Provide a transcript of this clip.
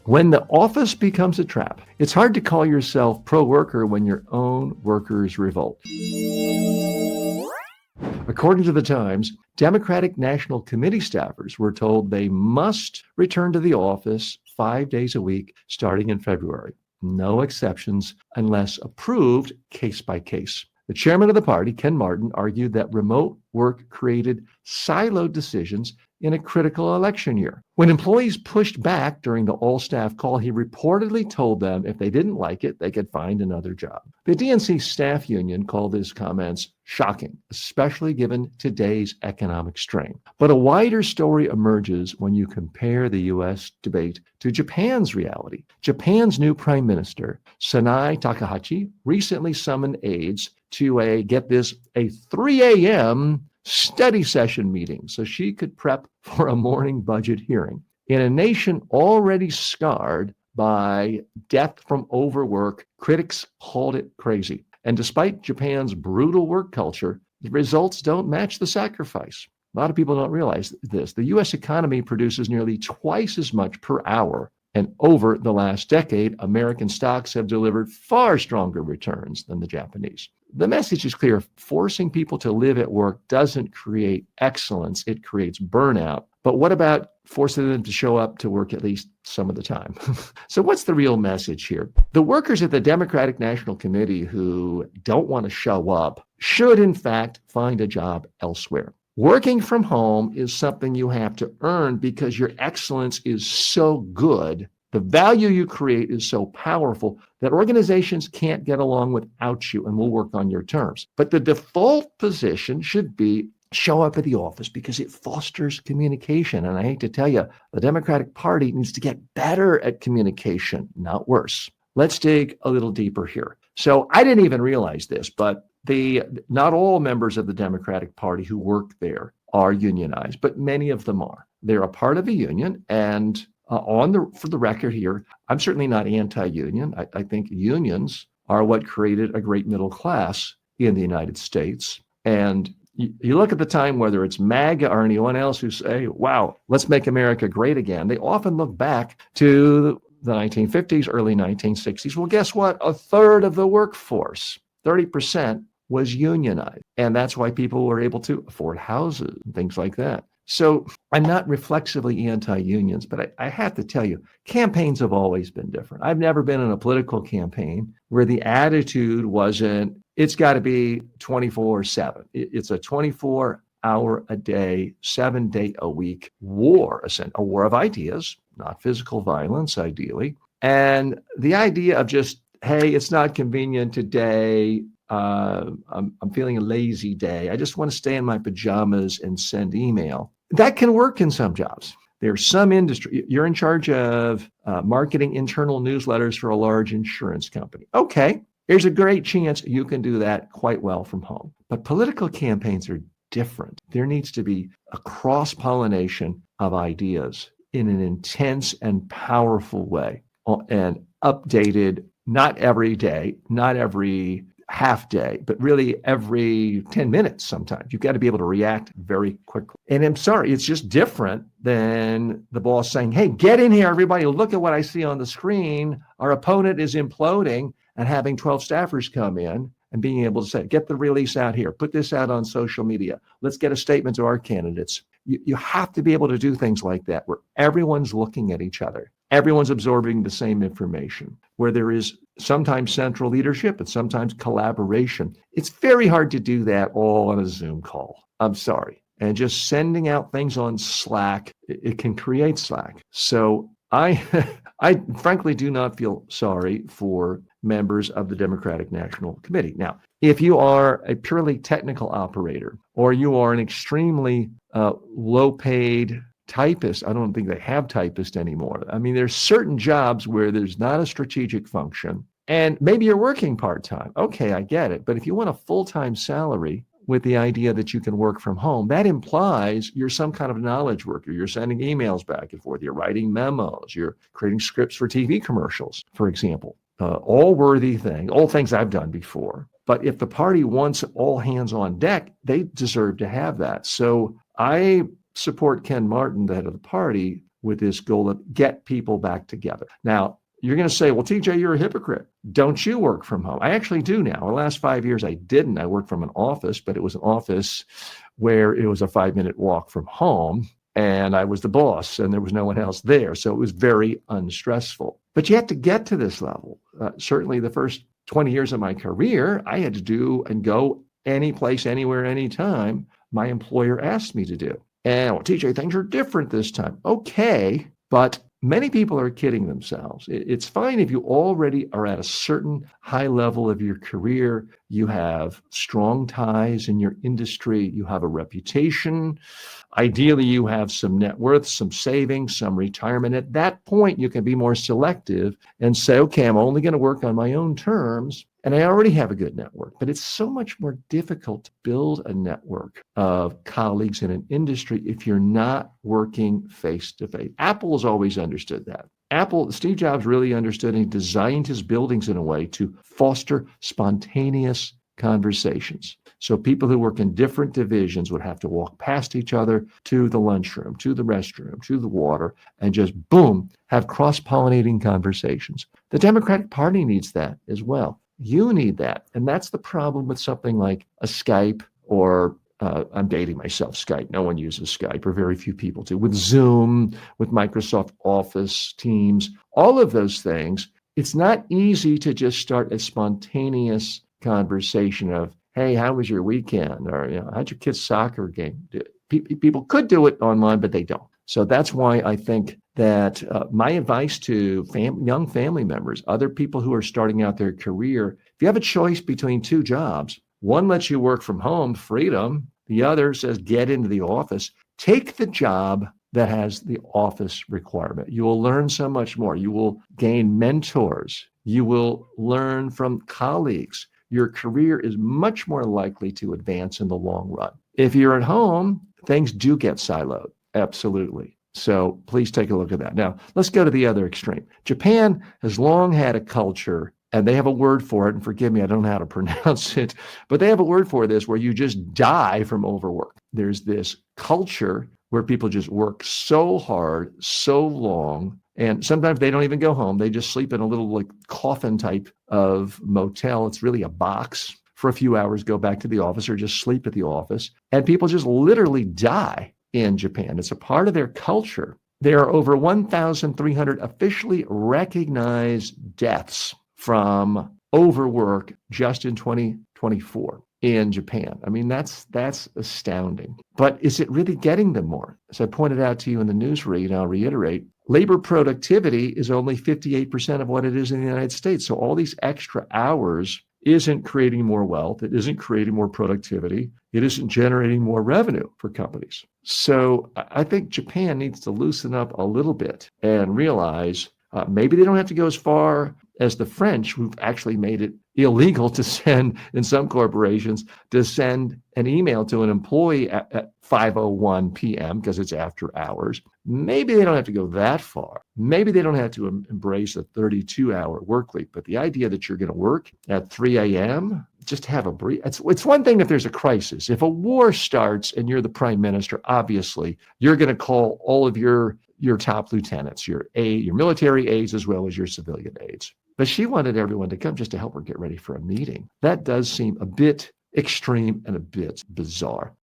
When the office becomes a trap, it's hard to call yourself pro-worker when your own workers revolt. According to the Times, Democratic National Committee staffers were told they must return to the office 5 days a week starting in February. No exceptions unless approved case by case. The chairman of the party, Ken Martin, argued that remote work created siloed decisions in a critical election year. When employees pushed back during the all-staff call, he reportedly told them if they didn't like it, they could find another job. The DNC staff union called his comments shocking, especially given today's economic strain. But a wider story emerges when you compare the U.S. debate to Japan's reality. Japan's new prime minister, Sanai Takahashi, recently summoned aides to a 3 a.m. study session meeting so she could prep for a morning budget hearing. In a nation already scarred by death from overwork, critics called it crazy. And despite Japan's brutal work culture, the results don't match the sacrifice. A lot of people don't realize this. The U.S. economy produces nearly twice as much per hour. And over the last decade, American stocks have delivered far stronger returns than the Japanese. The message is clear. Forcing people to live at work doesn't create excellence. It creates burnout. But what about forcing them to show up to work at least some of the time? So what's the real message here? The workers at the Democratic National Committee who don't want to show up should, in fact, find a job elsewhere. Working from home is something you have to earn because your excellence is so good. The value you create is so powerful that organizations can't get along without you and will work on your terms. But the default position should be show up at the office because it fosters communication. And I hate to tell you, the Democratic Party needs to get better at communication, not worse. Let's dig a little deeper here. So I didn't even realize this, but not all members of the Democratic Party who work there are unionized, but many of them are. They're a part of a union, and for the record here, I'm certainly not anti-union. I think unions are what created a great middle class in the United States. And you look at the time, whether it's MAGA or anyone else who say, wow, let's make America great again, they often look back to the 1950s, early 1960s. Well, guess what? A third of the workforce, 30%, was unionized. And that's why people were able to afford houses and things like that. So I'm not reflexively anti-unions, but I have to tell you, campaigns have always been different. I've never been in a political campaign where the attitude wasn't, it's got to be 24/7. It's a 24-hour a day, 7-day a week war, a war of ideas, not physical violence, ideally. And the idea of just, hey, it's not convenient today. I'm feeling a lazy day. I just want to stay in my pajamas and send email. That can work in some jobs. There's some industry. You're in charge of marketing internal newsletters for a large insurance company. Okay, there's a great chance you can do that quite well from home. But political campaigns are different. There needs to be a cross-pollination of ideas in an intense and powerful way and updated, not every day, not every half day, but really every 10 minutes sometimes. You've got to be able to react very quickly. And I'm sorry, it's just different than the boss saying, hey, get in here, everybody, look at what I see on the screen. Our opponent is imploding, and having 12 staffers come in and being able to say, get the release out here, put this out on social media. Let's get a statement to our candidates. You have to be able to do things like that where everyone's looking at each other. Everyone's absorbing the same information, where there is sometimes central leadership and sometimes collaboration. It's very hard to do that all on a Zoom call. I'm sorry. And just sending out things on Slack, it can create Slack. So I frankly do not feel sorry for members of the Democratic National Committee. Now, if you are a purely technical operator or you are an extremely low-paid typist, I don't think they have typists anymore. I mean, there's certain jobs where there's not a strategic function, and maybe you're working part-time. Okay, I get it. But if you want a full-time salary with the idea that you can work from home, that implies you're some kind of knowledge worker. You're sending emails back and forth. You're writing memos. You're creating scripts for TV commercials, for example. All worthy things, all things I've done before. But if the party wants all hands on deck, they deserve to have that. So I support Ken Martin, the head of the party, with this goal of get people back together. Now, you're going to say, well, TJ, you're a hypocrite. Don't you work from home? I actually do now. The last 5 years, I didn't. I worked from an office, but it was an office where it was a 5-minute walk from home. And I was the boss and there was no one else there. So it was very unstressful. But you have to get to this level. Certainly the first 20 years of my career, I had to do and go any place, anywhere, anytime my employer asked me to do. And well, TJ, things are different this time. Okay, but many people are kidding themselves. It's fine if you already are at a certain high level of your career, you have strong ties in your industry, you have a reputation. Ideally, you have some net worth, some savings, some retirement. At that point, you can be more selective and say, okay, I'm only going to work on my own terms. And I already have a good network, but it's so much more difficult to build a network of colleagues in an industry if you're not working face to face. Apple has always understood that. Steve Jobs really understood and he designed his buildings in a way to foster spontaneous conversations. So people who work in different divisions would have to walk past each other to the lunchroom, to the restroom, to the water, and just boom, have cross-pollinating conversations. The Democratic Party needs that as well. You need that. And that's the problem with something like a Skype or I'm dating myself, Skype. No one uses Skype, or very few people do. With Zoom, with Microsoft Office, Teams, all of those things, it's not easy to just start a spontaneous conversation of, hey, how was your weekend? Or, how'd your kid's soccer game do? People could do it online, but they don't. So that's why I think that my advice to young family members, other people who are starting out their career, if you have a choice between two jobs, one lets you work from home, freedom. The other says get into the office. Take the job that has the office requirement. You will learn so much more. You will gain mentors. You will learn from colleagues. Your career is much more likely to advance in the long run. If you're at home, things do get siloed. Absolutely. So please take a look at that. Now, let's go to the other extreme. Japan has long had a culture, and they have a word for it, and forgive me, I don't know how to pronounce it, but they have a word for this where you just die from overwork. There's this culture where people just work so hard, so long, and sometimes they don't even go home. They just sleep in a little like coffin type of motel. It's really a box for a few hours, go back to the office or just sleep at the office. And people just literally die in Japan. It's a part of their culture. There are over 1,300 officially recognized deaths from overwork just in 2024 in Japan. I mean, that's astounding. But is it really getting them more? As I pointed out to you in the news read, I'll reiterate, labor productivity is only 58% of what it is in the United States. So all these extra hours isn't creating more wealth. It isn't creating more productivity. It isn't generating more revenue for companies. So I think Japan needs to loosen up a little bit and realize maybe they don't have to go as far as the French, who've actually made it illegal to send, in some corporations, to send an email to an employee at 5:01 p.m. because it's after hours. Maybe they don't have to go that far. Maybe they don't have to embrace a 32-hour work week. But the idea that you're going to work at 3 a.m., just have a brief. It's one thing if there's a crisis. If a war starts and you're the prime minister, obviously, you're going to call all of your top lieutenants, your military aides, as well as your civilian aides. But she wanted everyone to come just to help her get ready for a meeting. That does seem a bit extreme and a bit bizarre.